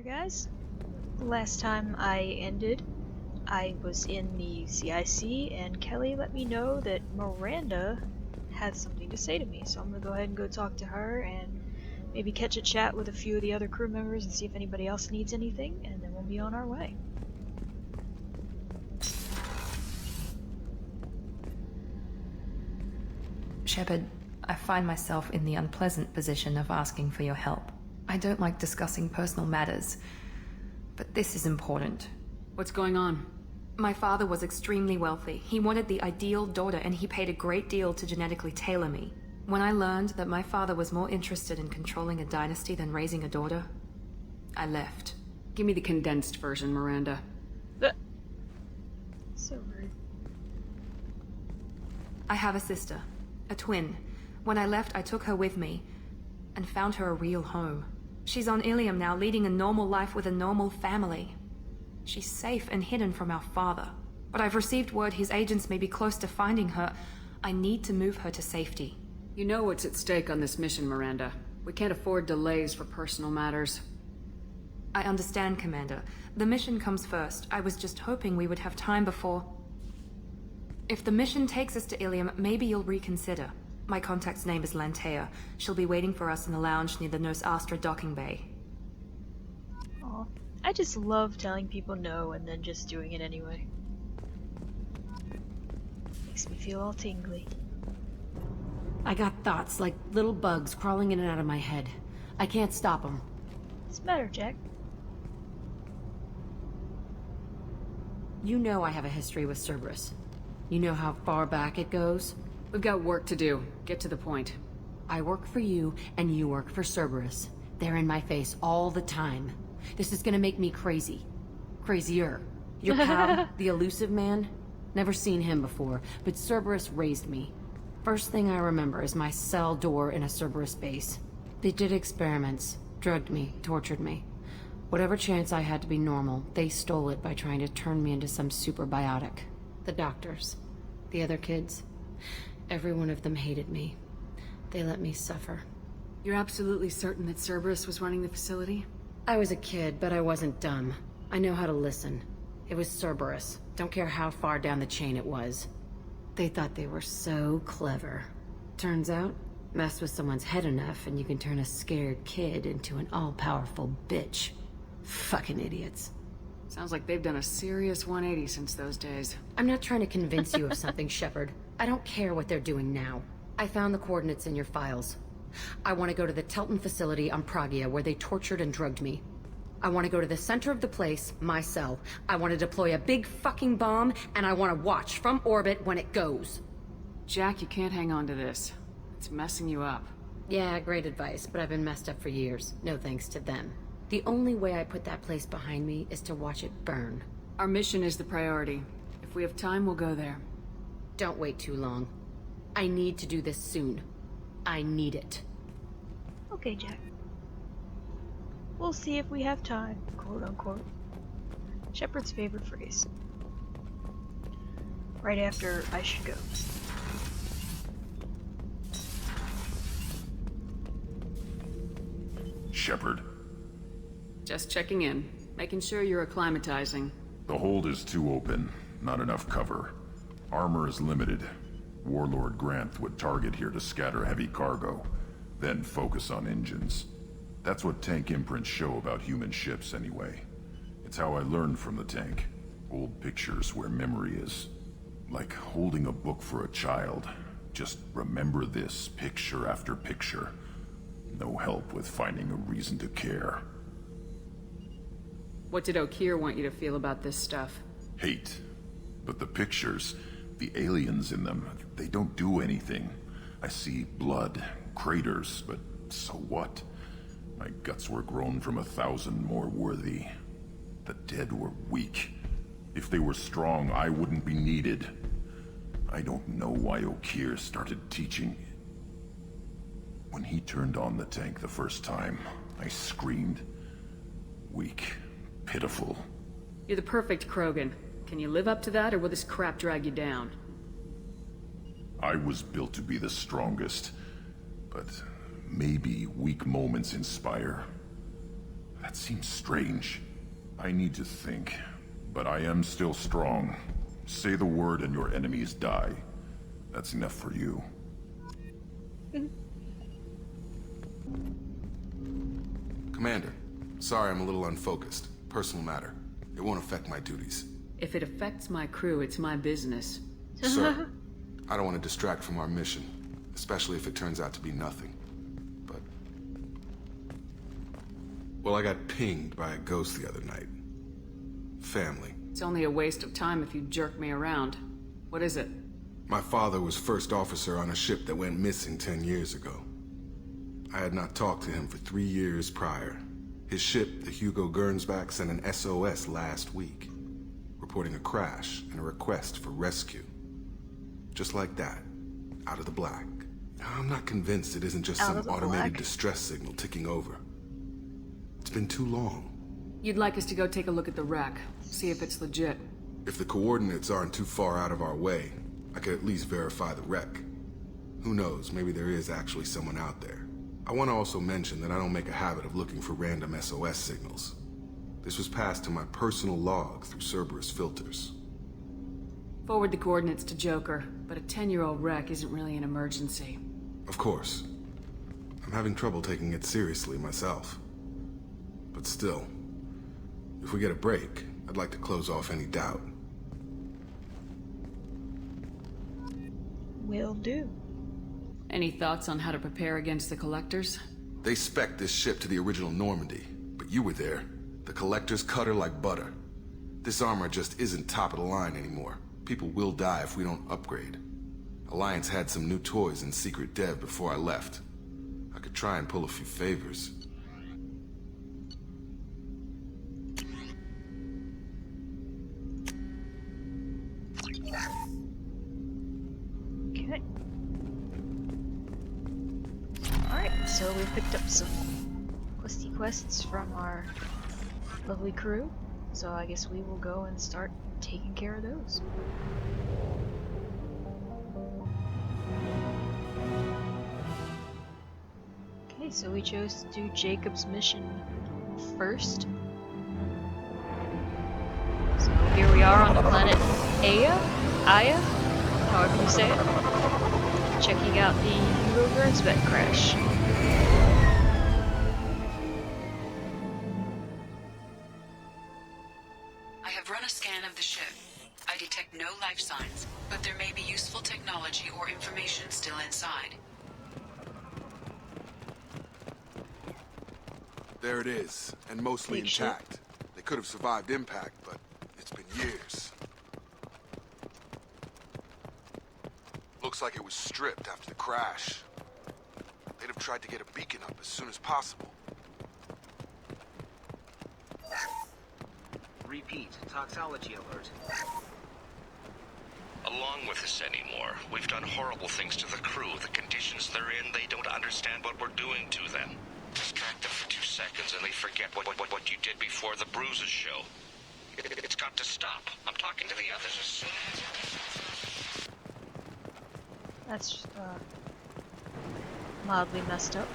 guys. The last time I ended, I was in the CIC, and Kelly let me know that Miranda had something to say to me, so I'm gonna go ahead and go talk to her and maybe catch a chat with a few of the other crew members and see if anybody else needs anything, and then we'll be on our way. Shepard, I find myself in the unpleasant position of asking for your help. I don't like discussing personal matters, but this is important. What's going on? My father was extremely wealthy. He wanted the ideal daughter, and he paid a great deal to genetically tailor me. When I learned that my father was more interested in controlling a dynasty than raising a daughter, I left. Give me the condensed version, Miranda. So rude. I have a sister, a twin. When I left, I took her with me and found her a real home. She's on Ilium now, leading a normal life with a normal family. She's safe and hidden from our father. But I've received word his agents may be close to finding her. I need to move her to safety. You know what's at stake on this mission, Miranda. We can't afford delays for personal matters. I understand, Commander. The mission comes first. I was just hoping we would have time before... If the mission takes us to Ilium, maybe you'll reconsider. My contact's name is Aeia. She'll be waiting for us in the lounge near the Nos Astra docking bay. Aw, I just love telling people no and then just doing it anyway. Makes me feel all tingly. I got thoughts like little bugs crawling in and out of my head. I can't stop them. What's the matter, Jack? You know I have a history with Cerberus. You know how far back it goes? We've got work to do. Get to the point. I work for you, and you work for Cerberus. They're in my face all the time. This is gonna make me crazy. Crazier. Your pal, the elusive man? Never seen him before, but Cerberus raised me. First thing I remember is my cell door in a Cerberus base. They did experiments, drugged me, tortured me. Whatever chance I had to be normal, they stole it by trying to turn me into some superbiotic. The doctors. The other kids. Every one of them hated me. They let me suffer. You're absolutely certain that Cerberus was running the facility? I was a kid, but I wasn't dumb. I know how to listen. It was Cerberus. Don't care how far down the chain it was. They thought they were so clever. Turns out, mess with someone's head enough and you can turn a scared kid into an all-powerful bitch. Fucking idiots. Sounds like they've done a serious 180 since those days. I'm not trying to convince you of something, Shepard. I don't care what they're doing now. I found the coordinates in your files. I want to go to the Telton facility on Pragia where they tortured and drugged me. I want to go to the center of the place, my cell. I want to deploy a big fucking bomb, and I want to watch from orbit when it goes. Jack, you can't hang on to this. It's messing you up. Yeah, great advice, but I've been messed up for years. No thanks to them. The only way I put that place behind me is to watch it burn. Our mission is the priority. If we have time, we'll go there. Don't wait too long. I need to do this soon. I need it. Okay, Jack. We'll see if we have time, quote unquote. Shepard's favorite phrase. Right after I should go. Shepard. Just checking in. Making sure you're acclimatizing. The hold is too open. Not enough cover. Armor is limited. Warlord Granth would target here to scatter heavy cargo, then focus on engines. That's what tank imprints show about human ships anyway. It's how I learned from the tank. Old pictures where memory is. Like holding a book for a child. Just remember this picture after picture. No help with finding a reason to care. What did Okeer want you to feel about this stuff? Hate. But the pictures, the aliens in them, they don't do anything. I see blood, craters, but so what? My guts were grown from 1,000 more worthy. The dead were weak. If they were strong, I wouldn't be needed. I don't know why Okeer started teaching. When he turned on the tank the first time, I screamed. Weak. Pitiful. You're the perfect Krogan. Can you live up to that, or will this crap drag you down? I was built to be the strongest, but maybe weak moments inspire. That seems strange. I need to think, but I am still strong. Say the word and your enemies die. That's enough for you. Commander, sorry I'm a little unfocused. Personal matter. It won't affect my duties. If it affects my crew, it's my business. Sir, I don't want to distract from our mission, especially if it turns out to be nothing. But... well, I got pinged by a ghost the other night. Family. It's only a waste of time if you jerk me around. What is it? My father was first officer on a ship that went missing 10 years ago. I had not talked to him for 3 years prior. His ship, the Hugo Gernsback, sent an SOS last week, reporting a crash and a request for rescue. Just like that, out of the black. I'm not convinced it isn't just Out some of the automated black? distress signal ticking over. It's been too long. You'd like us to go take a look at the wreck, see if it's legit. If the coordinates aren't too far out of our way, I could at least verify the wreck. Who knows, maybe there is actually someone out there. I want to also mention that I don't make a habit of looking for random SOS signals. This was passed to my personal log through Cerberus filters. Forward the coordinates to Joker, but a 10-year-old wreck isn't really an emergency. Of course. I'm having trouble taking it seriously myself. But still, if we get a break, I'd like to close off any doubt. Will do. Any thoughts on how to prepare against the Collectors? They spec'd this ship to the original Normandy, but you were there. The Collectors cut her like butter. This armor just isn't top of the line anymore. People will die if we don't upgrade. Alliance had some new toys in secret dev before I left. I could try and pull a few favors. Okay. Alright, so we picked up some questy quests from our lovely crew. So I guess we will go and start taking care of those. Okay, so we chose to do Jacob's mission first. So here we are on the planet Aeia, however you say it, checking out the Hugo Gernsback crash. I have run a scan of the ship. I detect no life signs, but there may be useful technology or information still inside. There it is, and mostly Big ship. intact. They could have survived impact, but it's been years. Looks like it was stripped after the crash. They'd have tried to get a beacon up as soon as possible. Repeat, toxology alert. Along with us anymore. We've done horrible things to the crew. The conditions they're in, they don't understand what we're doing to them. Distract them for 2 seconds and they forget what you did before the bruises show. It's got to stop. I'm talking to the others as soon as... That's mildly messed up.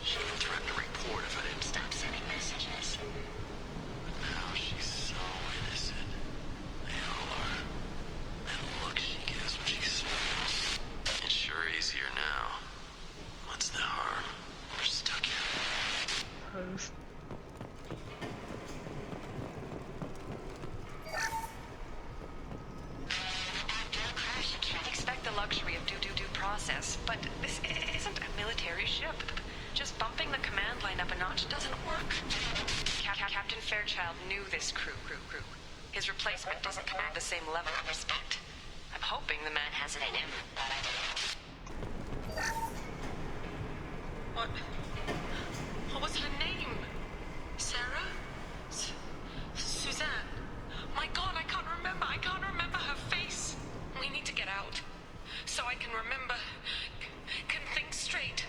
She would threaten to report if I didn't stop sending messages. But now she's so innocent. They all are. That look she gives when she smiles. It's sure easier now. What's the harm? We're stuck here. Proof. Can't expect the luxury of due process, but this isn't a military ship. Just bumping the command line up a notch doesn't work. Captain Fairchild knew this crew. His replacement doesn't command the same level of respect. I'm hoping the man has it in him. What was her name? Sarah? Suzanne? My God, I can't remember her face. We need to get out. So I can remember, can think straight.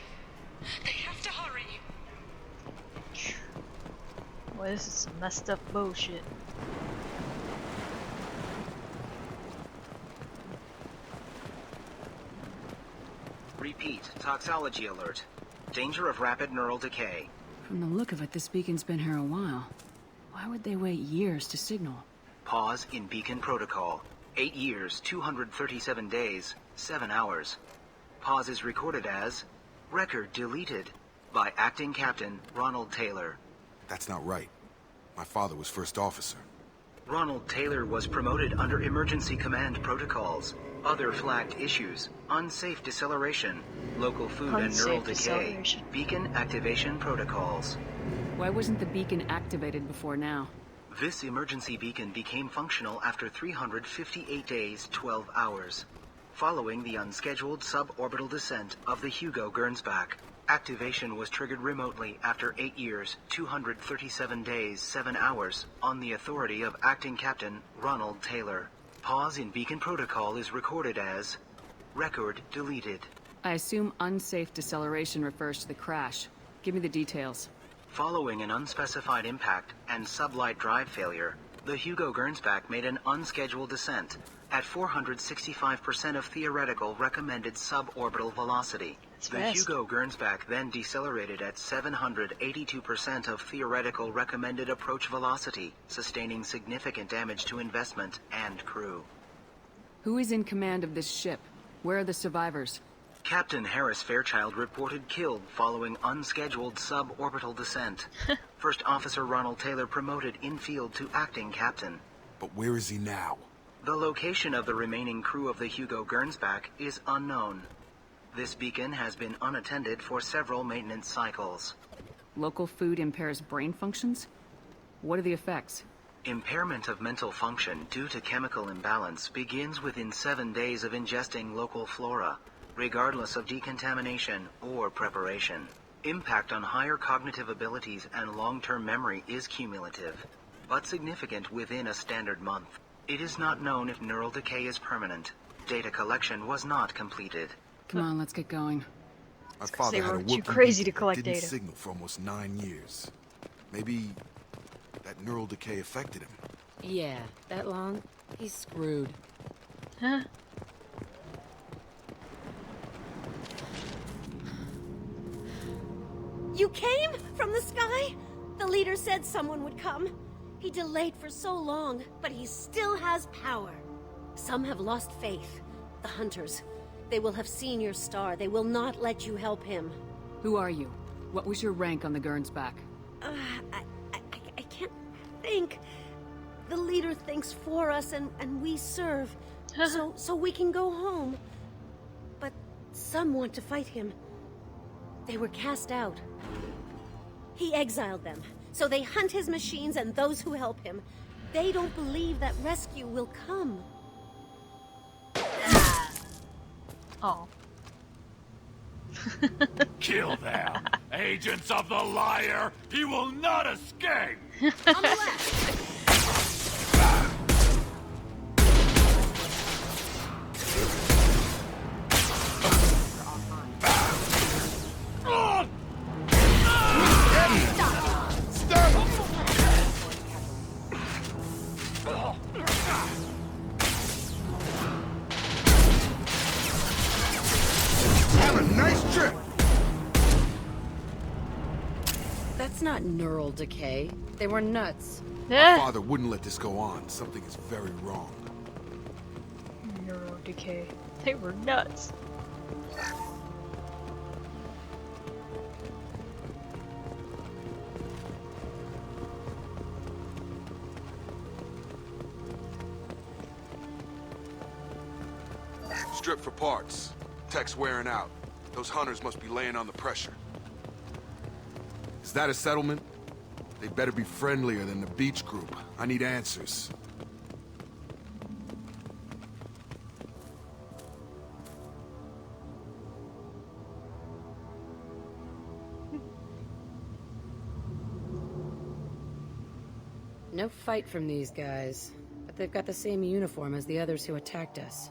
They have to hurry. Boy, this is some messed up bullshit. Repeat, toxology alert. Danger of rapid neural decay. From the look of it, this beacon's been here a while. Why would they wait years to signal? Pause in beacon protocol. 8 years, 237 days, 7 hours. Pause is recorded as record deleted by Acting Captain Ronald Taylor. That's not right. My father was first officer. Ronald Taylor was promoted under emergency command protocols. Other flagged issues: unsafe deceleration, local food and neural decay, beacon activation protocols. Why wasn't the beacon activated before now? This emergency beacon became functional after 358 days, 12 hours. Following the unscheduled suborbital descent of the Hugo Gernsback, activation was triggered remotely after 8 years, 237 days, 7 hours, on the authority of Acting Captain Ronald Taylor. Pause in beacon protocol is recorded as record deleted. I assume unsafe deceleration refers to the crash. Give me the details. Following an unspecified impact and sublight drive failure, the Hugo Gernsback made an unscheduled descent at 465% of theoretical recommended suborbital velocity. The Hugo Gernsback then decelerated at 782% of theoretical recommended approach velocity, sustaining significant damage to investment and crew. Who is in command of this ship? Where are the survivors? Captain Harris Fairchild reported killed following unscheduled suborbital descent. First Officer Ronald Taylor promoted in-field to acting captain. But where is he now? The location of the remaining crew of the Hugo Gernsback is unknown. This beacon has been unattended for several maintenance cycles. Local food impairs brain functions? What are the effects? Impairment of mental function due to chemical imbalance begins within 7 days of ingesting local flora, regardless of decontamination or preparation. Impact on higher cognitive abilities and long-term memory is cumulative, but significant within a standard month. It is not known if neural decay is permanent. Data collection was not completed. Come on, let's get going. My father they had a were too working crazy to beacon that collect didn't data. signal for almost 9 years. Maybe that neural decay affected him. Yeah, that long? He's screwed. Huh? You came from the sky? The leader said someone would come. He delayed for so long, but he still has power. Some have lost faith. The hunters. They will have seen your star. They will not let you help him. Who are you? What was your rank on the Gernsback? I can't think. The leader thinks for us and we serve. so we can go home. But some want to fight him. They were cast out. He exiled them. So they hunt his machines and those who help him. They don't believe that rescue will come. Oh. Kill them! Agents of the liar! He will not escape! On the left! Have a nice trip! That's not neural decay. They were nuts. My father wouldn't let this go on. Something is very wrong. Neural decay. They were nuts. Strip for parts. Tech's wearing out. Those hunters must be laying on the pressure. Is that a settlement? They better be friendlier than the beach group. I need answers. No fight from these guys. But they've got the same uniform as the others who attacked us.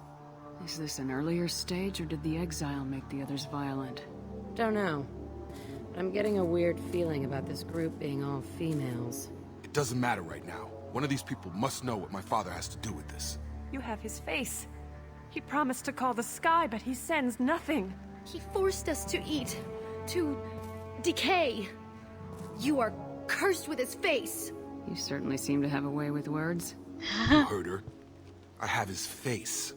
Is this an earlier stage, or did the exile make the others violent? Don't know. But I'm getting a weird feeling about this group being all females. It doesn't matter right now. One of these people must know what my father has to do with this. You have his face. He promised to call the sky, but he sends nothing. He forced us to eat, to decay. You are cursed with his face. You certainly seem to have a way with words. You heard her. I have his face.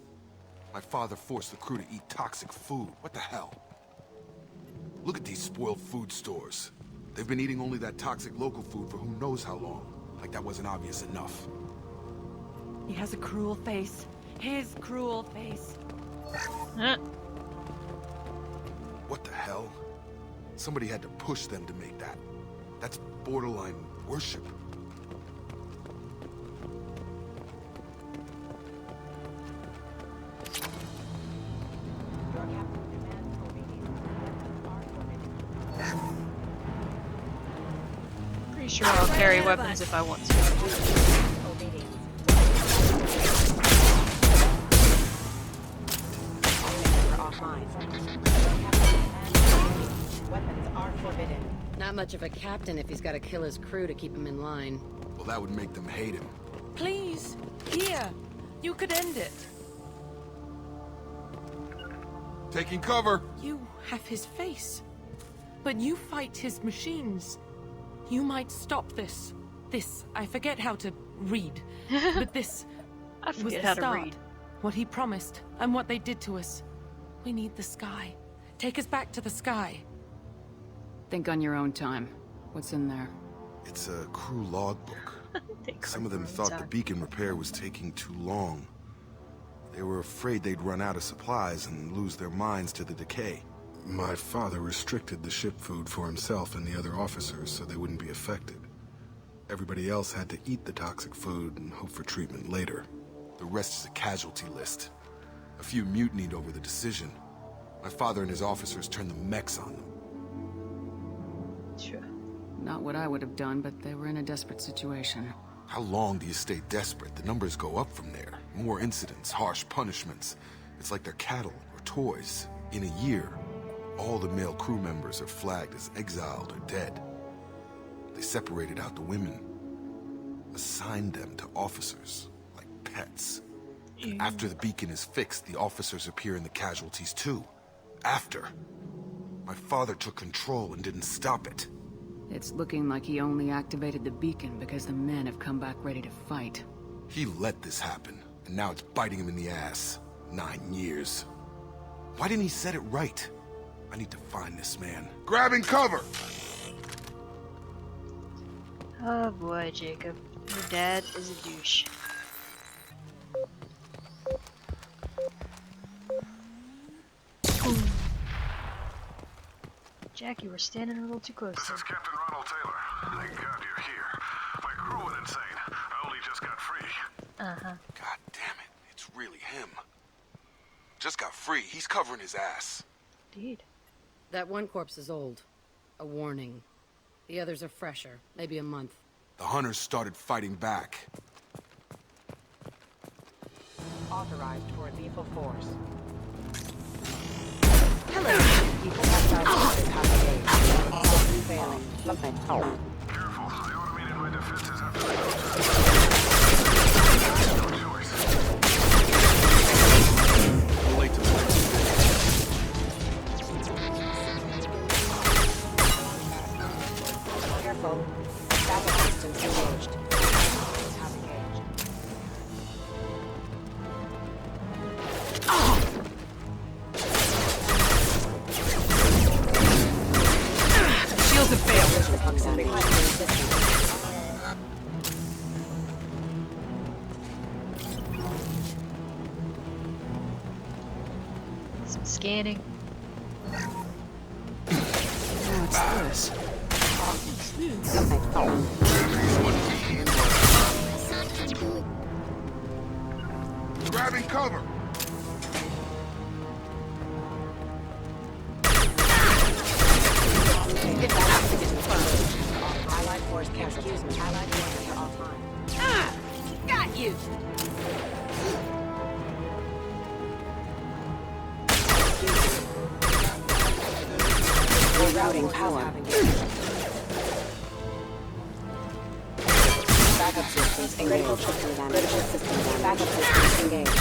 My father forced the crew to eat toxic food. What the hell? Look at these spoiled food stores. They've been eating only that toxic local food for who knows how long. Like that wasn't obvious enough. He has a cruel face. His cruel face. What the hell? Somebody had to push them to make that. That's borderline worship. Pretty sure I'll carry weapons if I want to. Weapons are forbidden. Not much of a captain if he's got to kill his crew to keep him in line. Well, that would make them hate him. Please, here. You could end it. Taking cover! You have his face. But you fight his machines. You might stop this. This, I forget how to read. But this I was forget the how to start. read. What he promised, and what they did to us. We need the sky. Take us back to the sky. Think on your own time. What's in there? It's a crew logbook. Some of them thought the beacon repair was taking too long. They were afraid they'd run out of supplies and lose their minds to the decay. My father restricted the ship food for himself and the other officers so they wouldn't be affected. Everybody else had to eat the toxic food and hope for treatment later. The rest is a casualty list. A few mutinied over the decision. My father and his officers turned the mechs on them. Sure. Not what I would have done, but they were in a desperate situation. How long do you stay desperate? The numbers go up from there. More incidents, harsh punishments. It's like they're cattle or toys. In a year, all the male crew members are flagged as exiled or dead. They separated out the women, assigned them to officers, like pets. And after the beacon is fixed, the officers appear in the casualties too. After. My father took control and didn't stop it. It's looking like he only activated the beacon because the men have come back ready to fight. He let this happen, and now it's biting him in the ass. 9 years. Why didn't he set it right? I need to find this man. Grabbing cover! Oh boy, Jacob. Your dad is a douche. Jack, you were standing a little too close. This is Captain Ronald Taylor. Thank God you're here. My crew went insane. I only just got free. Uh-huh. God damn it. It's really him. Just got free. He's covering his ass. Indeed. That one corpse is old. A warning. The others are fresher. Maybe a month. The hunters started fighting back. Authorized for lethal force. Hello, people outside of the failing. Careful. I automated my defenses after the no choice. I'm late to the Careful. Backup systems engaged. Have engaged. Shields have failed. Some scanning. What's this? Grabbing cover! Allied force casualties. Allied forces are offline. Got you! Rerouting power. Backup systems engaged. Critical systems. Backup systems engaged.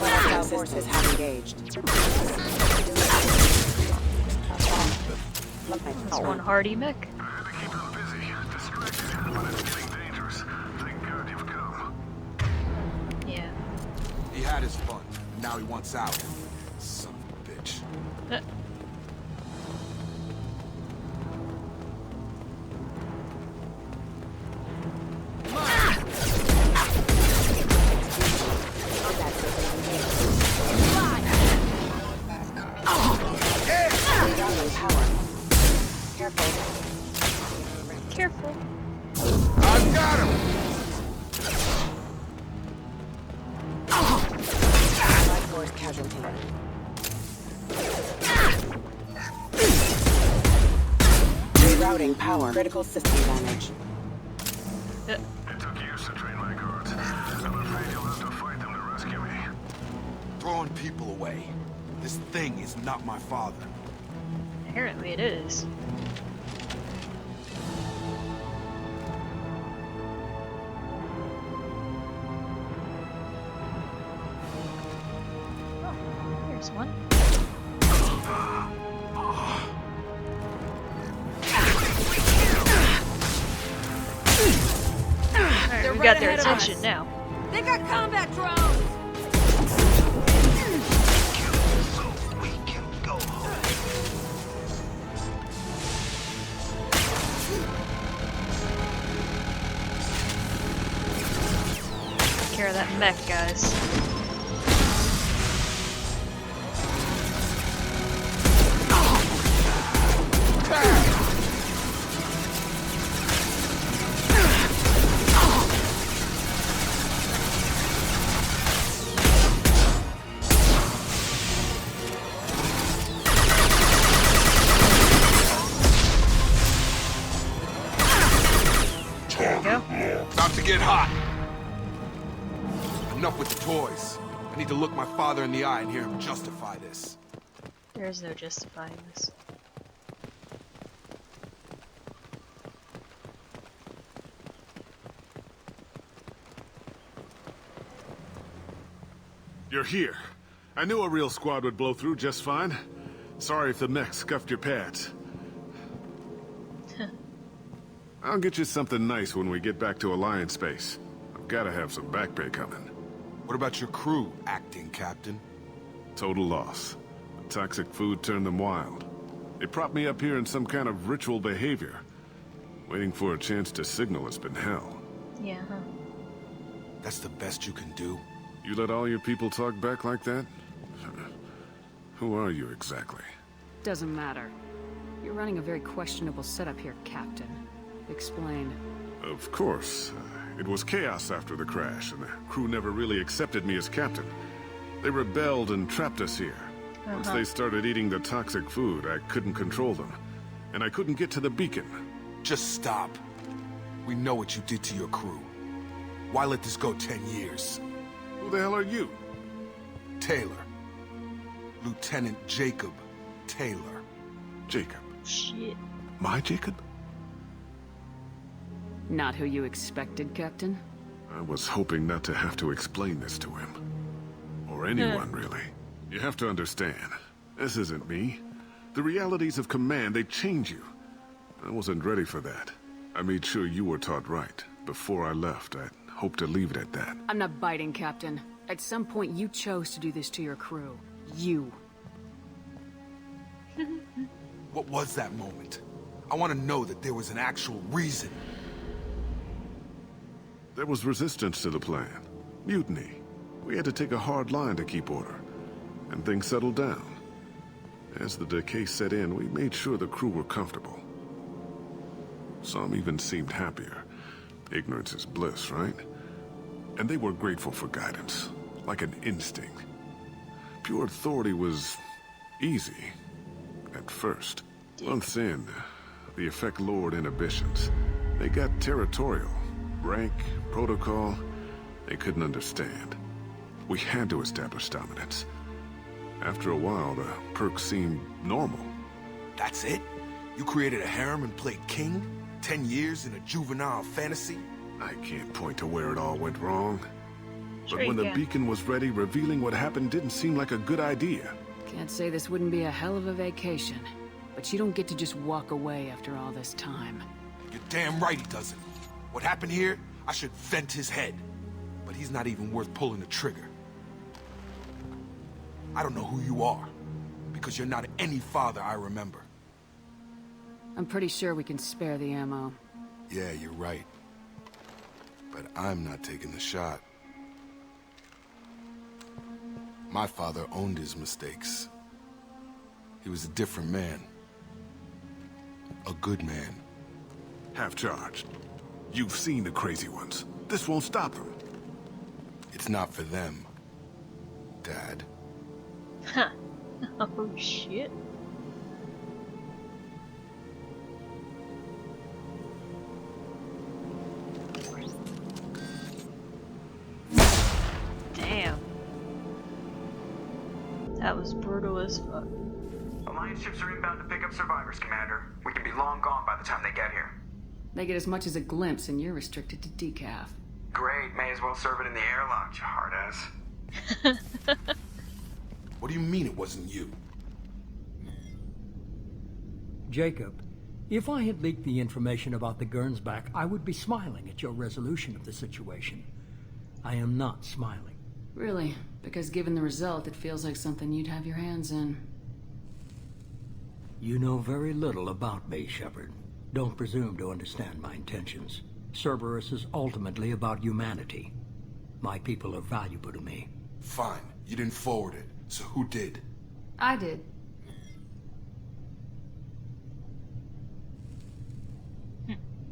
Hostile forces have engaged. That's one hardy mech. I had to keep them busy, distracted, but it's getting dangerous. Thank God you've come. Yeah. He had his fun. Now he wants out. Son of a bitch. Careful. I've got him! Allied force casualty. Rerouting power. Critical system damage. It took years to train my guards. I'm afraid you'll have to fight them to rescue me. Throwing people away. This thing is not my father. Apparently it is. Oh, there's one. Alright, we got their attention now. They got combat drones! Take care of that mech, guys. There we go. About to get hot. Enough with the toys. I need to look my father in the eye and hear him justify this. There's no justifying this. You're here. I knew a real squad would blow through just fine. Sorry if the mech scuffed your pads. I'll get you something nice when we get back to Alliance space. I've gotta have some back pay coming. What about your crew, acting captain? Total loss. The toxic food turned them wild. They propped me up here in some kind of ritual behavior. Waiting for a chance to signal has been hell. Yeah, huh? That's the best you can do? You let all your people talk back like that? Who are you exactly? Doesn't matter. You're running a very questionable setup here, Captain. Explain. Of course. It was chaos after the crash, and the crew never really accepted me as captain. They rebelled and trapped us here. Once they started eating the toxic food, I couldn't control them. And I couldn't get to the beacon. Just stop. We know what you did to your crew. Why let this go 10 years? Who the hell are you? Taylor. Lieutenant Jacob Taylor. Jacob. Shit. My Jacob? Not who you expected, Captain? I was hoping not to have to explain this to him. Or anyone, really. You have to understand, this isn't me. The realities of command, they change you. I wasn't ready for that. I made sure you were taught right. Before I left, I hoped to leave it at that. I'm not biting, Captain. At some point, you chose to do this to your crew. You. What was that moment? I want to know that there was an actual reason. There was resistance to the plan. Mutiny. We had to take a hard line to keep order. And things settled down. As the decay set in, we made sure the crew were comfortable. Some even seemed happier. Ignorance is bliss, right? And they were grateful for guidance, like an instinct. Pure authority was easy, at first. Months in, the effect lowered inhibitions. They got territorial. Rank, protocol, they couldn't understand. We had to establish dominance. After a while, the perks seemed normal. That's it? You created a harem and played king? 10 years in a juvenile fantasy? I can't point to where it all went wrong. But you when the can. beacon was ready, revealing what happened didn't seem like a good idea. Can't say this wouldn't be a hell of a vacation. But you don't get to just walk away after all this time. You're damn right he doesn't. What happened here, I should vent his head. But he's not even worth pulling the trigger. I don't know who you are, because you're not any father I remember. I'm pretty sure we can spare the ammo. Yeah, you're right. But I'm not taking the shot. My father owned his mistakes. He was a different man. A good man. Half-charged. You've seen the crazy ones. This won't stop them. It's not for them, Dad. Huh. Oh shit. Damn. That was brutal as fuck. Alliance ships are inbound to pick up survivors, Commander. We can be long gone by the time they get here. They get as much as a glimpse, and you're restricted to decaf. Great, may as well serve it in the airlock, you hard ass. What do you mean it wasn't you? Jacob, if I had leaked the information about the Gernsback, I would be smiling at your resolution of the situation. I am not smiling. Really? Because given the result, it feels like something you'd have your hands in. You know very little about me, Shepard. Don't presume to understand my intentions. Cerberus is ultimately about humanity. My people are valuable to me. Fine, you didn't forward it, so who did? I did.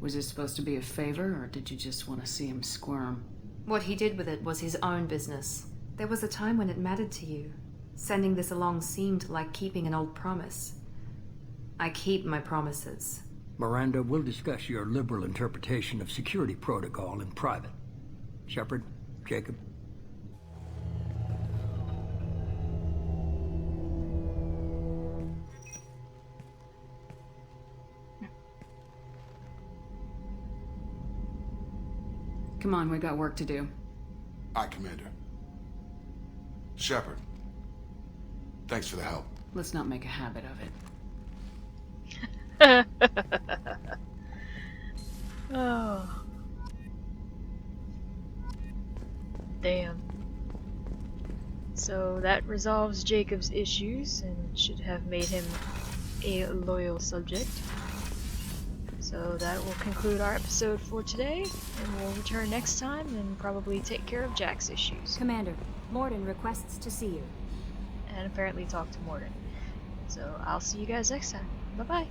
Was this supposed to be a favor, or did you just want to see him squirm? What he did with it was his own business. There was a time when it mattered to you. Sending this along seemed like keeping an old promise. I keep my promises. Miranda, we'll discuss your liberal interpretation of security protocol in private. Shepard, Jacob. Come on, we got work to do. Aye, Commander. Shepard, thanks for the help. Let's not make a habit of it. Oh. Damn. So that resolves Jacob's issues and should have made him a loyal subject. So that will conclude our episode for today, and we'll return next time and probably take care of Jack's issues. Commander, Morden requests to see you. And apparently talk to Morden. So I'll see you guys next time. Bye bye.